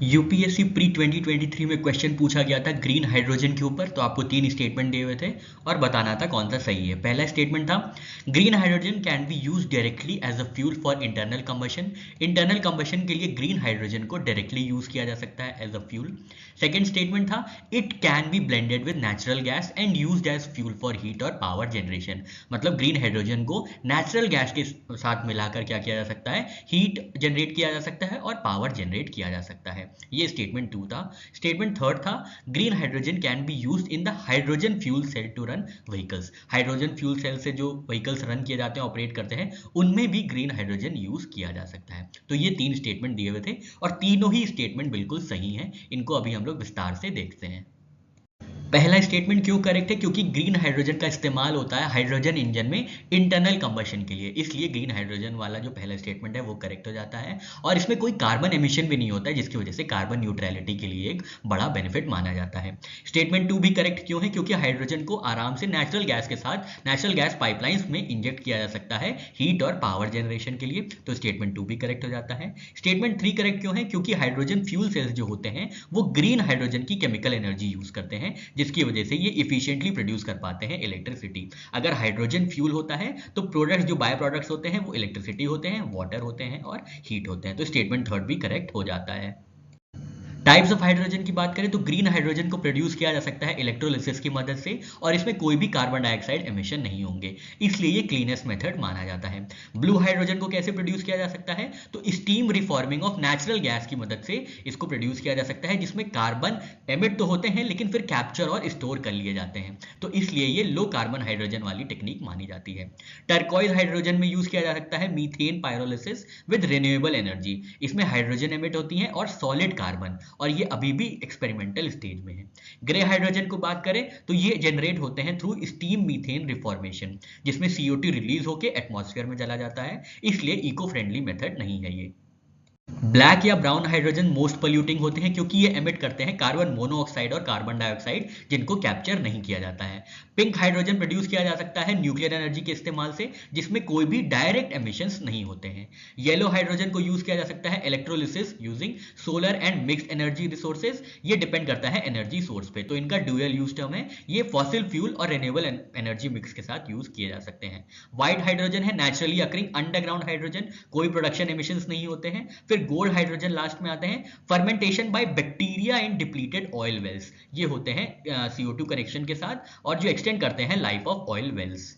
UPSC pre 2023 में question पूछा गया था ग्रीन हाइड्रोजन के ऊपर। तो आपको तीन स्टेटमेंट दिए हुए थे और बताना था कौन सा सही है। पहला स्टेटमेंट था green hydrogen can be use directly as a fuel for internal combustion. Internal combustion के लिए ग्रीन हाइड्रोजन को डायरेक्टली यूज किया जा सकता है as a fuel. Second statement था it can be blended with natural gas and use as fuel for heat और power generation. मतलब ग्रीन हाइड्रोजन को नेचुरल गैस के साथ मिलाकर क्या किया जा सकता है, हीट जनरेट किया जा सकता है और पावर जनरेट किया जा सकता है। ये स्टेटमेंट टू था। स्टेटमेंट थर्ड था green hydrogen can be used in the hydrogen fuel cell to run vehicles. Hydrogen fuel cell से जो व्हीकल्स रन किए जाते हैं, ऑपरेट करते हैं, उनमें भी ग्रीन हाइड्रोजन यूज किया जा सकता है। तो ये तीन स्टेटमेंट दिए हुए थे और तीनों ही स्टेटमेंट बिल्कुल सही हैं। इनको अभी हम लोग विस्तार से देखते हैं। पहला स्टेटमेंट क्यों करेक्ट है? क्योंकि ग्रीन हाइड्रोजन का इस्तेमाल होता है हाइड्रोजन इंजन में इंटरनल कंबशन के लिए, इसलिए ग्रीन हाइड्रोजन वाला जो पहला स्टेटमेंट है वो करेक्ट हो जाता है। और इसमें कोई कार्बन एमिशन भी नहीं होता है, जिसकी वजह से कार्बन न्यूट्रलिटी के लिए एक बड़ा बेनिफिट माना जाता है। स्टेटमेंट टू भी करेक्ट क्यों है? क्योंकि हाइड्रोजन को आराम से नेचुरल गैस के साथ नेचुरल गैस पाइपलाइंस में इंजेक्ट किया जा सकता है हीट और पावर जनरेशन के लिए। तो स्टेटमेंट टू भी करेक्ट हो जाता है। स्टेटमेंट थ्री करेक्ट क्यों है? क्योंकि हाइड्रोजन फ्यूल सेल्स जो होते हैं वो ग्रीन हाइड्रोजन की केमिकल एनर्जी यूज करते हैं, जिसकी वजह से ये इफिशिएंटली प्रोड्यूस कर पाते हैं इलेक्ट्रिसिटी। अगर हाइड्रोजन फ्यूल होता है तो प्रोडक्ट्स, जो बाय प्रोडक्ट्स होते हैं, वो इलेक्ट्रिसिटी होते हैं, वाटर होते हैं और हीट होते हैं। तो स्टेटमेंट थर्ड भी करेक्ट हो जाता है। टाइप्स ऑफ हाइड्रोजन की बात करें तो ग्रीन हाइड्रोजन को प्रोड्यूस किया जा सकता है इलेक्ट्रोलिसिस की मदद से और इसमें कोई भी कार्बन डाइऑक्साइड एमिशन नहीं होंगे, इसलिए ये क्लीनेस्ट मेथड माना जाता है। ब्लू हाइड्रोजन को कैसे प्रोड्यूस किया जा सकता है? तो steam reforming of natural gas की मदद से इसको प्रोड्यूस किया जा सकता है, जिसमें कार्बन एमिट तो होते हैं लेकिन फिर कैप्चर और स्टोर कर लिए जाते हैं, तो इसलिए ये लो कार्बन हाइड्रोजन वाली टेक्निक मानी जाती है। टर्कोइज हाइड्रोजन में यूज किया जा सकता है methane pyrolysis with renewable energy. इसमें हाइड्रोजन एमिट होती है और सॉलिड कार्बन, और ये अभी भी एक्सपेरिमेंटल स्टेज में है। ग्रे हाइड्रोजन को बात करें तो ये जनरेट होते हैं थ्रू स्टीम मीथेन रिफॉर्मेशन, जिसमें CO2 रिलीज होकर एटमॉस्फेयर में चला जाता है, इसलिए इको फ्रेंडली मेथड नहीं है ये। ब्लैक या ब्राउन हाइड्रोजन मोस्ट पोल्यूटिंग होते हैं क्योंकि ये एमिट करते हैं कार्बन मोनोऑक्साइड और कार्बन डाइऑक्साइड, जिनको कैप्चर नहीं किया जाता है। पिंक हाइड्रोजन प्रोड्यूस किया जा सकता है न्यूक्लियर एनर्जी के इस्तेमाल से, जिसमें कोई भी डायरेक्ट एमिशंस नहीं होते हैं। येलो हाइड्रोजन को यूज किया जा सकता है electrolysis using solar and mixed energy resources. ये डिपेंड करता है एनर्जी सोर्स पे, तो इनका ड्यूअल यूज टर्म है। ये फॉसिल फ्यूल और रिन्यूएबल एनर्जी मिक्स के साथ यूज किए जा सकते हैं। व्हाइट हाइड्रोजन है नेचुरली अकरिंग अंडरग्राउंड हाइड्रोजन, कोई प्रोडक्शन एमिशंस नहीं होते हैं। फिर गोल्ड हाइड्रोजन लास्ट में आते हैं। Fermentation by bacteria in depleted oil wells, ये होते हैं CO2 कनेक्शन के साथ और जो एक्सटेंड करते हैं लाइफ ऑफ ऑयल वेल्स।